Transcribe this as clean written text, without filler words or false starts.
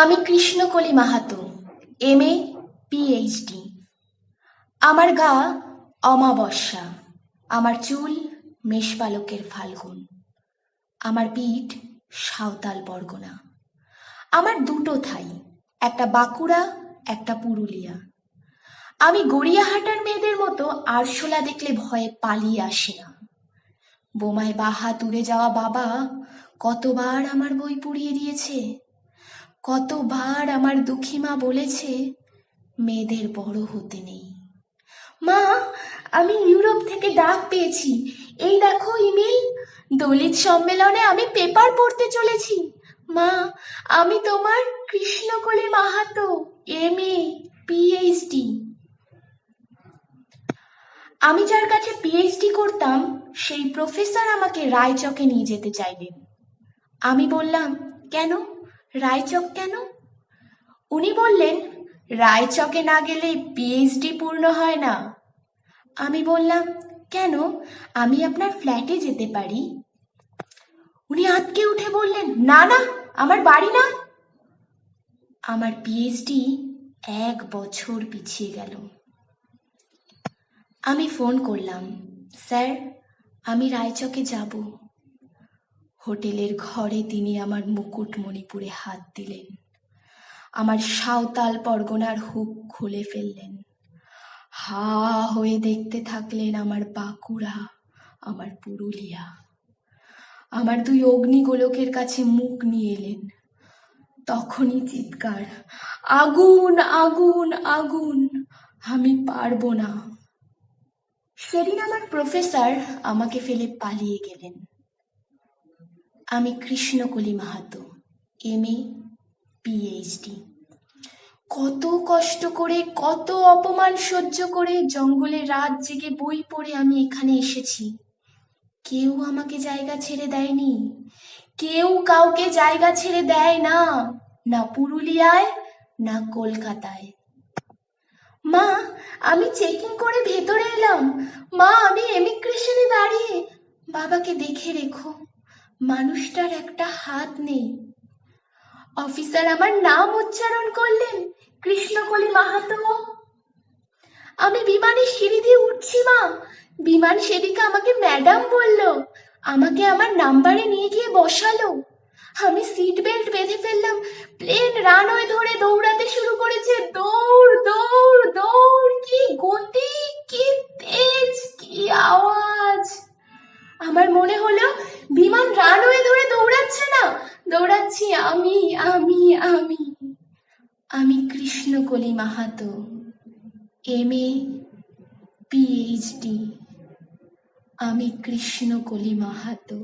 আমি Krishnakoli Mahato, MA PhD। আমার গা অমাবস্যা, আমার চুল মেষপালকের ফাল্গুন, আমার পিঠ সাঁওতাল পরগনা। আমার দুটো থাই, একটা বাঁকুড়া, একটা পুরুলিয়া। আমি গড়িয়াহাটার মেয়েদের মতো আরশোলা দেখলে ভয়ে পালিয়ে আসি না। বোমায় বাহাত উড়ে যাওয়া বাবা কতবার আমার বই পুড়িয়ে দিয়েছে, কতবার আমার দুঃখী মা বলেছে মেয়েদের বড় হতে নেই। মা, আমি ইউরোপ থেকে ডাক পেয়েছি, এই দেখো ইমেল। দলিত সম্মেলনে আমি পেপার পড়তে চলেছি। মা, আমি তোমার কৃষ্ণকলি মাহাতো, MA PhD। আমি যার কাছে PhD করতাম সেই প্রফেসর আমাকে রায়চকে নিয়ে যেতে চাইলেন। আমি বললাম, কেন? রায়চক কেন? উনি বললেন, রায়চকে না গেলে PhD পূর্ণ হয় না। আমি বললাম, কেন? আমি আপনার ফ্ল্যাটে যেতে পারি। উনি আঁতকে উঠে বললেন, না না, আমার বাড়ি না। আমার PhD 1 বছর পিছিয়ে গেল। আমি ফোন করলাম, স্যার, আমি রায়চকে যাব। হোটেলের ঘরে তিনি আমার মুকুটমণিপুরে হাত দিলেন, আমার সাঁওতাল পরগনার হুক খুলে ফেললেন। হা হয়ে দেখতে থাকলেন আমার বাঁকুড়া, আমার পুরুলিয়া। আমার 2 অগ্নিগোলকের কাছে মুখ নিয়ে এলেন। তখনই চিৎকার, আগুন আগুন আগুন, আমি পারবো না। সেদিন আমার প্রফেসর আমাকে ফেলে পালিয়ে গেলেন। আমি কৃষ্ণকলি মাহাতো, MA PhD। কত কষ্ট করে, কত অপমান সহ্য করে জঙ্গলে রাত জেগে বই পড়ে আমি এখানে এসেছি। কেউ আমাকে জায়গা ছেড়ে দেয়নি, কেউ কাউকে জায়গা ছেড়ে দেয় না, না পুরুলিয়ায় না কলকাতায়। মা, আমি চেকিং করে ভেতরে এলাম। মা, আমি এমিগ্রেশনে দাঁড়িয়ে। বাবাকে দেখে রেখো, মানুষটার একটা হাত নেই। অফিসার আমার নাম উচ্চারণ করলেন, কৃষ্ণকলি মাহাতো। আমি বিমানের সিঁড়ি দিয়ে উঠছি মা, বিমান সেদিকে আমাকে ম্যাডাম বলল, আমাকে আমার নাম্বারে নিয়ে গিয়ে বসালো। আমি সিট বেল্ট বেঁধে ফেললাম, প্লেন রানওয়ে ধরে দৌড়াতে শুরু করেছে। দৌড় দৌড় দৌড়, কি গতি, কি তেজ, কি আওয়াজ! আমার মনে হলো বিমান রানওয়ে ধরে দৌড়াচ্ছে না, দৌড়াচ্ছি আমি আমি আমি আমি কৃষ্ণকলি মাহাতো, MA PhD। আমি কৃষ্ণকলি মাহাতো।